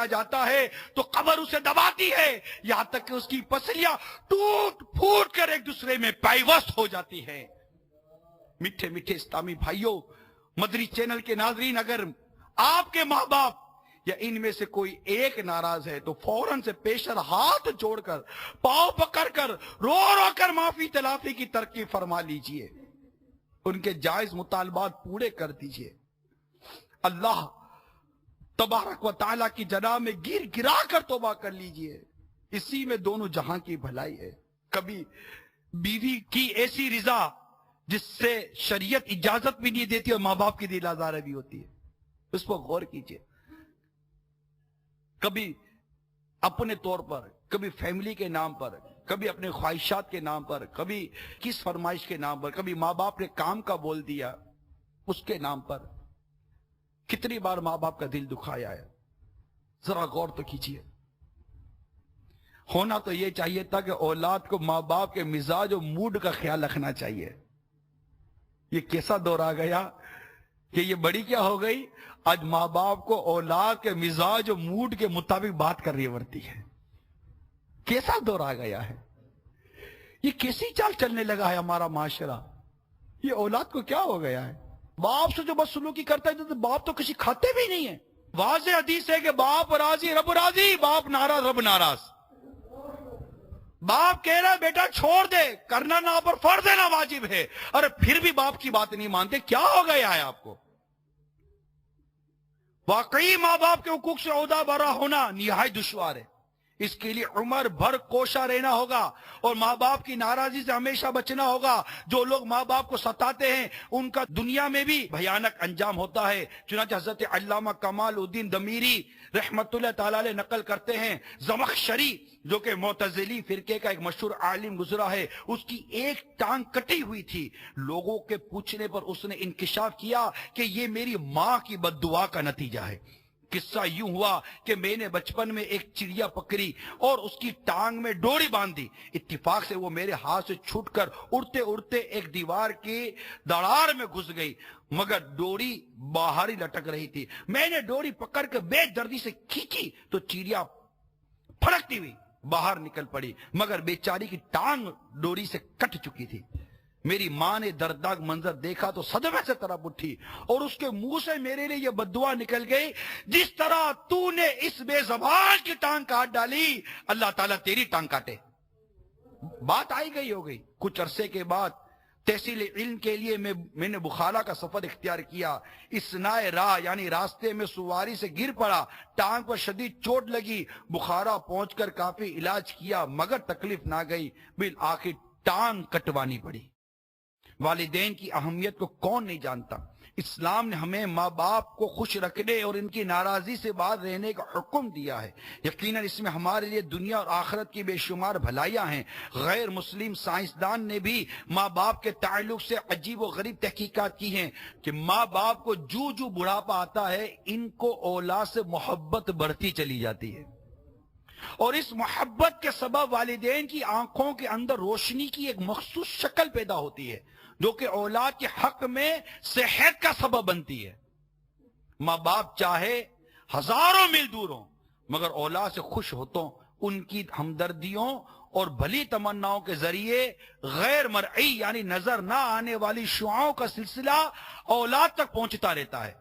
جاتا ہے تو قبر اسے دباتی ہے، یہاں تک کہ اس کی پسلیاں ٹوٹ پھوٹ کر ایک دوسرے میں پیوست ہو جاتی ہے۔ میٹھے میٹھے اسلامی بھائیوں، مدری چینل کے ناظرین، اگر آپ کے ماں باپ یا ان میں سے کوئی ایک ناراض ہے تو فوراً سے پیشر ہاتھ جوڑ کر، پاؤں پکڑ کر، رو رو کر معافی تلافی کی ترقی فرما لیجئے، ان کے جائز مطالبات پورے کر دیجئے۔ اللہ تبارک و تعالیٰ کی جناب میں گر گرا کر توبہ کر لیجئے، اسی میں دونوں جہاں کی بھلائی ہے۔ کبھی بیوی کی ایسی رضا جس سے شریعت اجازت بھی نہیں دیتی اور ماں باپ کی دل آزار بھی ہوتی ہے، اس پر غور کیجئے۔ کبھی اپنے طور پر، کبھی فیملی کے نام پر، کبھی اپنے خواہشات کے نام پر، کبھی کس فرمائش کے نام پر، کبھی ماں باپ نے کام کا بول دیا اس کے نام پر، کتنی بار ماں باپ کا دل دکھایا ہے، ذرا غور تو کیجئے۔ ہونا تو یہ چاہیے تھا کہ اولاد کو ماں باپ کے مزاج و موڈ کا خیال رکھنا چاہیے۔ یہ کیسا دور آ گیا کہ یہ بڑی کیا ہو گئی، آج ماں باپ کو اولاد کے مزاج و موڈ کے مطابق بات کرنی پڑتی ہے۔ کیسا دور آ گیا ہے، یہ کیسی چال چلنے لگا ہے ہمارا معاشرہ، یہ اولاد کو کیا ہو گیا ہے؟ باپ سے جو بدسلوکی کرتا ہے تو باپ تو کسی کھاتے بھی نہیں ہے۔ واضح حدیث ہے کہ باپ راضی رب راضی، باپ ناراض رب ناراض۔ باپ کہہ رہا ہے بیٹا چھوڑ دے، کرنا نہ پر فرض ہے نہ واجب ہے، اور پھر بھی باپ کی بات نہیں مانتے، کیا ہو گیا ہے آپ کو؟ واقعی ماں باپ کے حقوق سے عہدہ برا ہونا نہایت دشوار ہے، اس کے لیے عمر بھر کوشاں رہنا ہوگا اور ماں باپ کی ناراضی سے ہمیشہ بچنا ہوگا۔ جو لوگ ماں باپ کو ستاتے ہیں ان کا دنیا میں بھی بھیانک انجام ہوتا ہے۔ چنانچہ حضرت علامہ کمال الدین دمیری رحمت اللہ تعالی علیہ نقل کرتے ہیں، زمخشری جو کہ معتزلی فرقے کا ایک مشہور عالم گزرا ہے، اس کی ایک ٹانگ کٹی ہوئی تھی، لوگوں کے پوچھنے پر اس نے انکشاف کیا کہ یہ میری ماں کی بد دعا کا نتیجہ ہے۔ قصہ یوں ہوا کہ میں نے بچپن میں ایک چڑیا پکڑی اور اس کی ٹانگ میں ڈوری باندھ دی، اتفاق سے وہ میرے ہاتھ سے چھوٹ کر اڑتے اڑتے ایک دیوار کی دراڑ میں گھس گئی، مگر ڈوری باہر ہی لٹک رہی تھی۔ میں نے ڈوری پکڑ کے بے دردی سے کھینچی تو چڑیا پھڑکتی ہوئی باہر نکل پڑی، مگر بیچاری کی ٹانگ ڈوری سے کٹ چکی تھی۔ میری ماں نے دردناک منظر دیکھا تو صدمے سے طرف اٹھی اور اس کے منہ سے میرے لیے یہ بددعا نکل گئی، جس طرح تو نے اس بے زبان کی ٹانگ کاٹ ڈالی، اللہ تعالیٰ تیری ٹانگ کاٹے۔ بات آئی گئی ہو گئی۔ کچھ عرصے کے بعد تحصیل علم کے لیے میں نے بخارا کا سفر اختیار کیا۔ اثناء راہ یعنی راستے میں سواری سے گر پڑا، ٹانگ پر شدید چوٹ لگی، بخارا پہنچ کر کافی علاج کیا مگر تکلیف نہ گئی، بالآخر ٹانگ کٹوانی پڑی۔ والدین کی اہمیت کو کون نہیں جانتا؟ اسلام نے ہمیں ماں باپ کو خوش رکھنے اور ان کی ناراضی سے باہر رہنے کا حکم دیا ہے۔ یقیناً اس میں ہمارے لیے دنیا اور آخرت کی بے شمار بھلائیاں ہیں۔ غیر مسلم سائنسدان نے بھی ماں باپ کے تعلق سے عجیب و غریب تحقیقات کی ہیں کہ ماں باپ کو جو جو بڑھاپا آتا ہے ان کو اولاد سے محبت بڑھتی چلی جاتی ہے، اور اس محبت کے سبب والدین کی آنکھوں کے اندر روشنی کی ایک مخصوص شکل پیدا ہوتی ہے جو کہ اولاد کے حق میں صحت کا سبب بنتی ہے۔ ماں باپ چاہے ہزاروں میل دور ہوں مگر اولاد سے خوش ہوتوں ان کی ہمدردیوں اور بھلی تمناؤں کے ذریعے غیر مرئی یعنی نظر نہ آنے والی شعاؤں کا سلسلہ اولاد تک پہنچتا رہتا ہے۔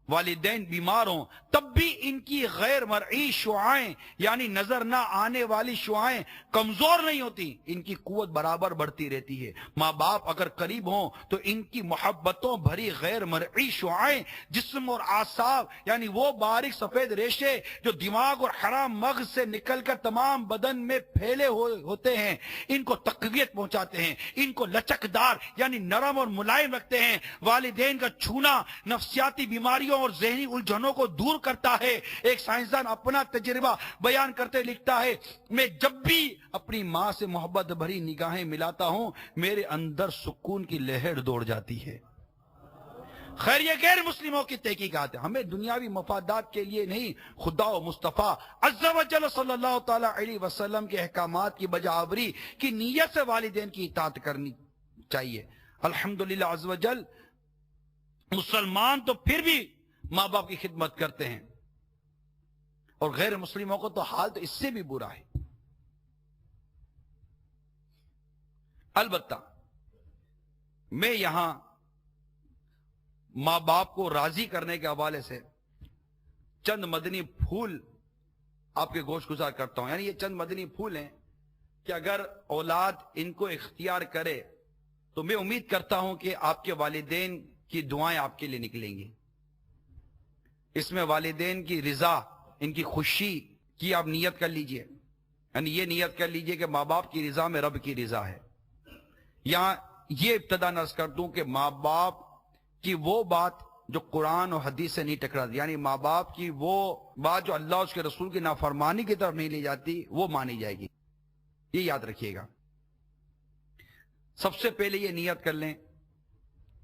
والدین بیمار ہوں تب بھی ان کی غیر مرئی شعائیں یعنی نظر نہ آنے والی شعائیں کمزور نہیں ہوتی، ان کی قوت برابر بڑھتی رہتی ہے۔ ماں باپ اگر قریب ہوں تو ان کی محبتوں بھری غیر مرئی شعائیں جسم اور اعصاب یعنی وہ باریک سفید ریشے جو دماغ اور حرام مغز سے نکل کر تمام بدن میں پھیلے ہوتے ہیں ان کو تقویت پہنچاتے ہیں، ان کو لچکدار یعنی نرم اور ملائم رکھتے ہیں۔ والدین کا چھونا نفسیاتی بیماریوں اور ذہنی الجھنوں کو دور کرتا ہے۔ ایک سائنسدان اپنا تجربہ بیان کرتے لکھتا ہے، میں جب بھی اپنی ماں سے محبت بھری نگاہیں ملاتا ہوں میرے اندر سکون کی لہر دوڑ جاتی ہے۔ خیر یہ غیر مسلموں کی تحقیقات ہے، ہمیں دنیاوی مفادات کے لیے نہیں، خدا و مصطفیٰ عز و جل صلی اللہ تعالی علیہ وسلم کے احکامات کی بجاوری کی نیت سے والدین کی اطاعت کرنی چاہیے۔ الحمدللہ عز و جل مسلمان تو پھر بھی ماں باپ کی خدمت کرتے ہیں، اور غیر مسلموں کو تو حال تو اس سے بھی برا ہے۔ البتہ میں یہاں ماں باپ کو راضی کرنے کے حوالے سے چند مدنی پھول آپ کے گوش گزار کرتا ہوں۔ یعنی یہ چند مدنی پھول ہیں کہ اگر اولاد ان کو اختیار کرے تو میں امید کرتا ہوں کہ آپ کے والدین کی دعائیں آپ کے لیے نکلیں گی۔ اس میں والدین کی رضا، ان کی خوشی کی آپ نیت کر لیجئے، یعنی یہ نیت کر لیجئے کہ ماں باپ کی رضا میں رب کی رضا ہے۔ یہاں یہ ابتدا نرس کر دوں کہ ماں باپ کی وہ بات جو قرآن اور حدیث سے نہیں ٹکراتی، یعنی ماں باپ کی وہ بات جو اللہ اس کے رسول کی نافرمانی کی طرف نہیں لی جاتی، وہ مانی جائے گی۔ یہ یاد رکھیے گا۔ سب سے پہلے یہ نیت کر لیں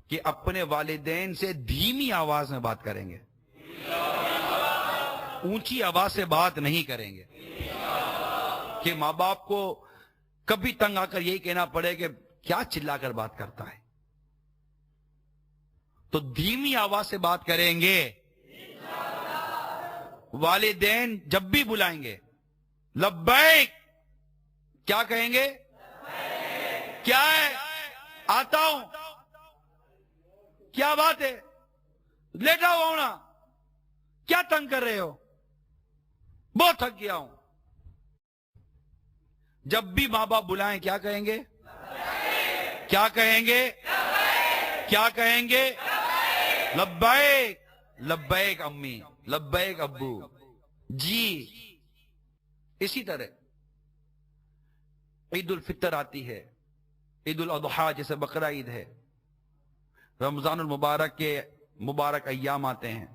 کہ اپنے والدین سے دھیمی آواز میں بات کریں گے، اونچی آواز سے بات نہیں کریں گے کہ ماں باپ کو کبھی تنگ آ کر یہی کہنا پڑے کہ کیا چلا کر بات کرتا ہے، تو دھیمی آواز سے بات کریں گے۔ والدین جب بھی بلائیں گے لبیک، کیا کہیں گے؟ کیا ہے؟ آتا ہوں۔ کیا بات ہے؟ لیٹا ہوا ہوں نا، کیا تنگ کر رہے ہو؟ بہت تھک گیا ہوں۔ جب بھی ماں باپ بلائیں کیا کہیں گے؟ کیا کہیں گے؟ کیا کہیں گے؟ لبیک لبیک امی، لبیک ابو، جی۔ اسی طرح عید الفطر آتی ہے، عید الاضحیٰ جیسے بقرہ عید ہے، رمضان المبارک کے مبارک ایام آتے ہیں،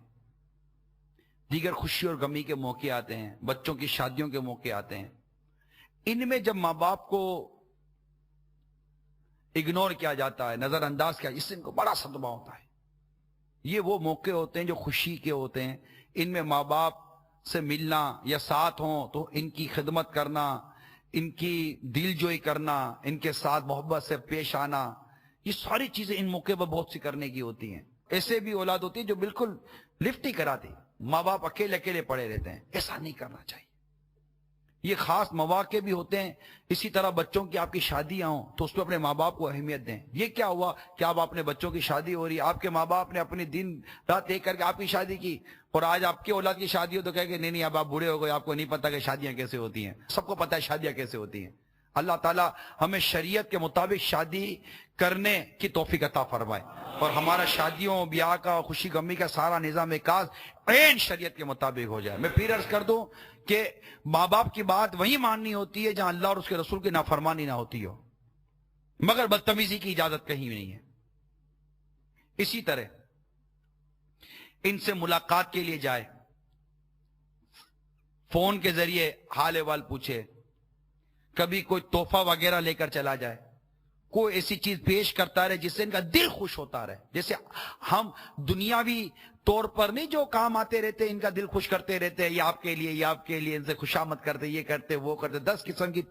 دیگر خوشی اور غمی کے موقع آتے ہیں، بچوں کی شادیوں کے موقع آتے ہیں۔ ان میں جب ماں باپ کو اگنور کیا جاتا ہے، نظر انداز کیا، اس سے ان کو بڑا صدمہ ہوتا ہے۔ یہ وہ موقع ہوتے ہیں جو خوشی کے ہوتے ہیں، ان میں ماں باپ سے ملنا یا ساتھ ہوں تو ان کی خدمت کرنا، ان کی دل جوئی کرنا، ان کے ساتھ محبت سے پیش آنا، یہ ساری چیزیں ان موقع پر بہت سی کرنے کی ہوتی ہیں۔ ایسے بھی اولاد ہوتی ہے جو بالکل لفٹ ہی کراتی، ماں باپ اکیلے اکیلے پڑے رہتے ہیں، ایسا نہیں کرنا چاہیے۔ یہ خاص مواقع بھی ہوتے ہیں۔ اسی طرح بچوں کی آپ کی شادیاں ہوں تو اس پہ اپنے ماں باپ کو اہمیت دیں۔ یہ کیا ہوا کہ آپ اپنے بچوں کی شادی ہو رہی ہے، آپ کے ماں باپ نے اپنی دن رات ایک کر کے آپ کی شادی کی، اور آج آپ کی اولاد کی شادی ہو تو کہہ کہ نہیں اب آپ بوڑھے ہو گئے، آپ کو نہیں پتا کہ شادیاں کیسے ہوتی ہیں۔ سب کو پتا ہے شادیاں کیسے ہوتی ہیں۔ اللہ تعالیٰ ہمیں شریعت کے مطابق شادی کرنے کی توفیق عطا فرمائے، اور ہمارا شادیوں بیاہ کا خوشی غمی کا سارا نظام کاز عین شریعت کے مطابق ہو جائے۔ میں پھر عرض کر دوں کہ ماں باپ کی بات وہی ماننی ہوتی ہے جہاں اللہ اور اس کے رسول کی نافرمانی نہ ہوتی ہو، مگر بدتمیزی کی اجازت کہیں نہیں ہے۔ اسی طرح ان سے ملاقات کے لیے جائے، فون کے ذریعے حال احوال پوچھے، کبھی کوئی تحفہ وغیرہ لے کر چلا جائے، کوئی ایسی چیز پیش کرتا رہے جس سے ان کا دل خوش ہوتا رہے۔ جیسے ہم دنیاوی طور پر نہیں جو کام آتے رہتے ان کا دل خوش کرتے رہتے ہیں، یہ آپ کے لیے، یہ آپ کے لیے، ان سے خوشامد کرتے، یہ کرتے وہ کرتے، 10 قسم کی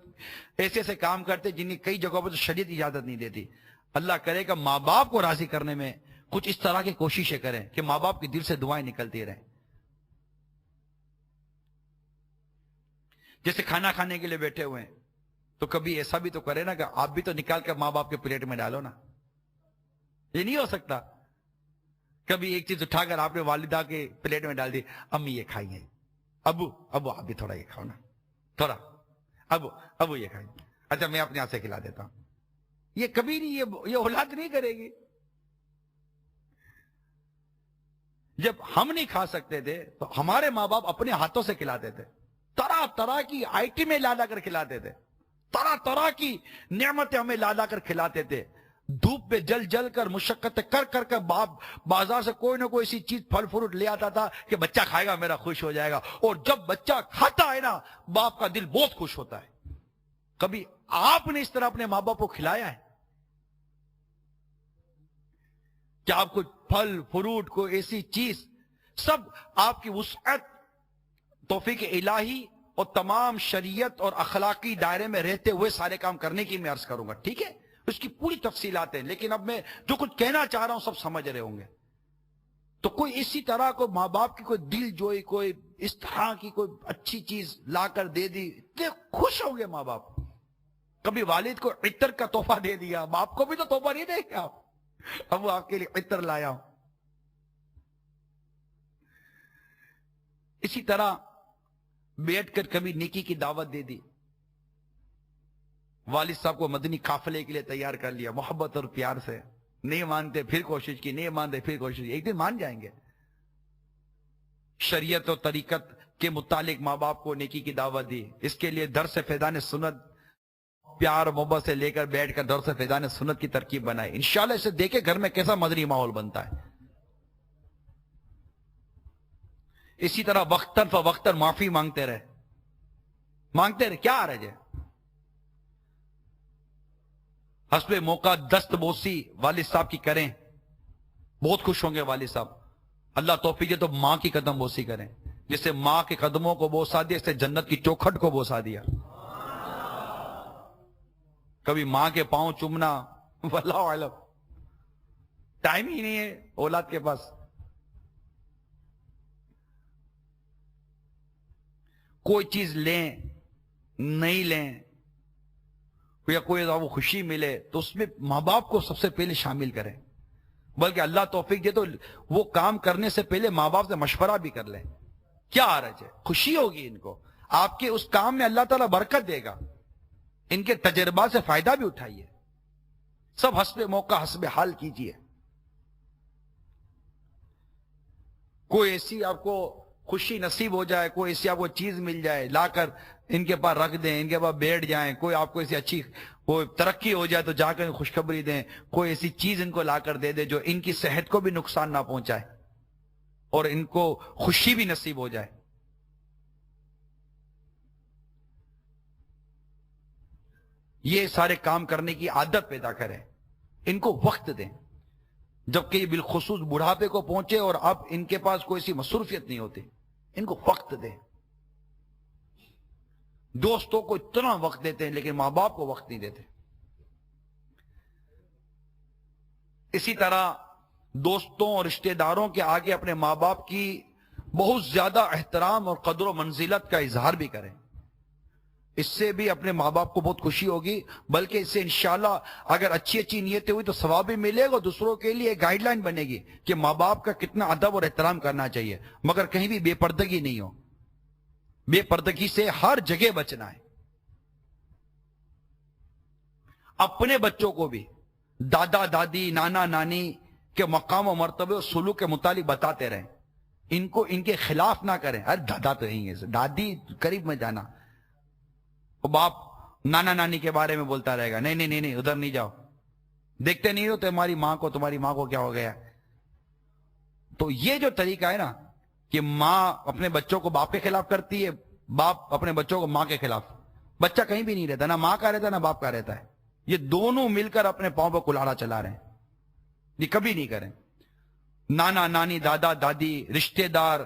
ایسے ایسے کام کرتے جن کی کئی جگہوں پر تو شریعت اجازت نہیں دیتی۔ اللہ کرے کہ ماں باپ کو راضی کرنے میں کچھ اس طرح کی کوششیں کریں کہ ماں باپ کے دل سے دعائیں نکلتی رہیں۔ جیسے کھانا کھانے کے لیے بیٹھے ہوئے ہیں تو کبھی ایسا بھی تو کرے نا کہ آپ بھی تو نکال کر ماں باپ کے پلیٹ میں ڈالو نا۔ یہ نہیں ہو سکتا کبھی ایک چیز اٹھا کر آپ نے والدہ کے پلیٹ میں ڈال دی، امی یہ کھائیے، ابو آپ بھی تھوڑا یہ کھاؤ نا، تھوڑا ابو یہ کھائیے، اچھا میں اپنے ہاتھ سے کھلا دیتا ہوں۔ یہ کبھی نہیں، یہ اولاد نہیں کرے گی۔ جب ہم نہیں کھا سکتے تھے تو ہمارے ماں باپ اپنے ہاتھوں سے کھلاتے تھے، طرح طرح کی آئٹمیں لا کر کھلاتے تھے، طرح طرح کی نعمتیں ہمیں لا کر کھلاتے تھے، دھوپ پہ جل کر مشقت کر باپ بازار سے کوئی نہ کوئی ایسی چیز پھل فروٹ لے آتا تھا کہ بچہ کھائے گا میرا خوش ہو جائے گا، اور جب بچہ کھاتا ہے نا باپ کا دل بہت خوش ہوتا ہے۔ کبھی آپ نے اس طرح اپنے ماں باپ کو کھلایا ہے؟ کہ آپ کو پھل فروٹ کو ایسی چیز سب آپ کی وسعت توفیق الہی اور تمام شریعت اور اخلاقی دائرے میں رہتے ہوئے سارے کام کرنے کی میں عرض کروں گا، ٹھیک ہے؟ اس کی پوری تفصیلات ہیں، لیکن اب میں جو کچھ کہنا چاہ رہا ہوں سب سمجھ رہے ہوں گے۔ تو کوئی اسی طرح کو ماں باپ کی کوئی دل جوئی، کوئی اس طرح کی کوئی اچھی چیز لا کر دے دی، اتنے خوش ہوں گے ماں باپ. کبھی والد کو عطر کا تحفہ دے دیا، باپ کو بھی تو تحفہ نہیں دیں گے آپ. اب وہ آپ کے لیے عطر لایا ہوں. اسی طرح بیٹھ کر کبھی نیکی کی دعوت دے دی. والد صاحب کو مدنی قافلے کے لیے تیار کر لیا، محبت اور پیار سے. نہیں مانتے پھر کوشش کی، نہیں مانتے پھر کوشش کی، ایک دن مان جائیں گے. شریعت اور طریقت کے متعلق ماں باپ کو نیکی کی دعوت دی. اس کے لیے درس فیضان سنت پیار محبت سے لے کر بیٹھ کر درس فیضان سنت کی ترکیب بنائی. انشاءاللہ اسے دیکھے گھر میں کیسا مدنی ماحول بنتا ہے. اسی طرح وقتاً فوقتاً معافی مانگتے رہے، کیا حرج ہے؟ حسب موقع دست بوسی والد صاحب کی کریں، بہت خوش ہوں گے والد صاحب. اللہ توفیق دے تو ماں کی قدم بوسی کریں، جسے ماں کے قدموں کو بوسا دیا، اس سے جنت کی چوکھٹ کو بوسا دیا. کبھی ماں کے پاؤں چومنا، واللہ اعلم، ٹائم ہی نہیں ہے اولاد کے پاس. کوئی چیز لیں نہیں لیں یا کوئی وہ خوشی ملے تو اس میں ماں باپ کو سب سے پہلے شامل کریں. بلکہ اللہ توفیق دے تو وہ کام کرنے سے پہلے ماں باپ سے مشورہ بھی کر لیں. کیا حرج ہے؟ خوشی ہوگی ان کو، آپ کے اس کام میں اللہ تعالیٰ برکت دے گا. ان کے تجربات سے فائدہ بھی اٹھائیے. سب حسب موقع حسب حال کیجیے. کوئی ایسی آپ کو خوشی نصیب ہو جائے، کوئی ایسی آپ کو چیز مل جائے، لا کر ان کے پاس رکھ دیں، ان کے پاس بیٹھ جائیں. کوئی آپ کو ایسی اچھی وہ ترقی ہو جائے تو جا کر خوشخبری دیں. کوئی ایسی چیز ان کو لا کر دے دے جو ان کی صحت کو بھی نقصان نہ پہنچائے اور ان کو خوشی بھی نصیب ہو جائے. یہ سارے کام کرنے کی عادت پیدا کریں. ان کو وقت دیں، جبکہ یہ بالخصوص بڑھاپے کو پہنچے اور اب ان کے پاس کوئی سی مصروفیت نہیں ہوتی. ان کو وقت دیں. دوستوں کو اتنا وقت دیتے ہیں لیکن ماں باپ کو وقت نہیں دیتے. اسی طرح دوستوں اور رشتہ داروں کے آگے اپنے ماں باپ کی بہت زیادہ احترام اور قدر و منزلت کا اظہار بھی کریں. اس سے بھی اپنے ماں باپ کو بہت خوشی ہوگی. بلکہ اس سے انشاءاللہ اگر اچھی اچھی نیتیں ہوئی تو ثواب بھی ملے گا. دوسروں کے لیے ایک گائیڈ لائن بنے گی کہ ماں باپ کا کتنا ادب اور احترام کرنا چاہیے، مگر کہیں بھی بے پردگی نہیں ہو. بے پردگی سے ہر جگہ بچنا ہے. اپنے بچوں کو بھی دادا دادی نانا نانی کے مقام و مرتبے اور سلوک کے متعلق بتاتے رہیں. ان کو ان کے خلاف نہ کریں. ارے دادا تو نہیں ہے، دادی قریب میں جانا، باپ نانا نانی کے بارے میں بولتا رہے گا، نہیں نہیں نہیں نہیں ادھر نہیں جاؤ، دیکھتے نہیں ہو تمہاری ماں کو کیا ہو گیا. تو یہ جو طریقہ ہے نا کہ ماں اپنے بچوں کو باپ کے خلاف کرتی ہے، باپ اپنے بچوں کو ماں کے خلاف، بچہ کہیں بھی نہیں رہتا، نہ ماں کا رہتا ہے نہ باپ کا رہتا ہے. یہ دونوں مل کر اپنے پاؤں پہ کلاڑا چلا رہے ہیں. یہ کبھی نہیں کریں. نانا نانی دادا دادی رشتہ دار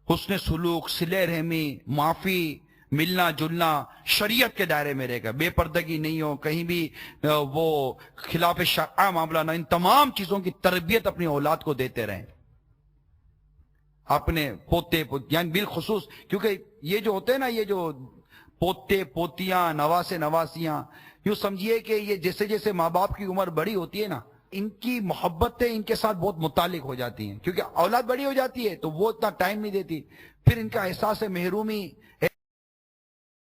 حسن سلوک صلہ رحمی معافی ملنا جلنا شریعت کے دائرے میں رہے گا. بے پردگی نہیں ہو، کہیں بھی وہ خلاف شرع معاملہ نہ. ان تمام چیزوں کی تربیت اپنی اولاد کو دیتے رہیں. اپنے پوتے یعنی بالخصوص کیونکہ یہ جو ہوتے ہیں نا، یہ جو پوتے پوتیاں نواسے نواسیاں، یوں سمجھیے کہ یہ جیسے جیسے ماں باپ کی عمر بڑی ہوتی ہے نا، ان کی محبتیں ان کے ساتھ بہت متعلق ہو جاتی ہیں. کیونکہ اولاد بڑی ہو جاتی ہے تو وہ اتنا ٹائم نہیں دیتی. پھر ان کا احساس محرومی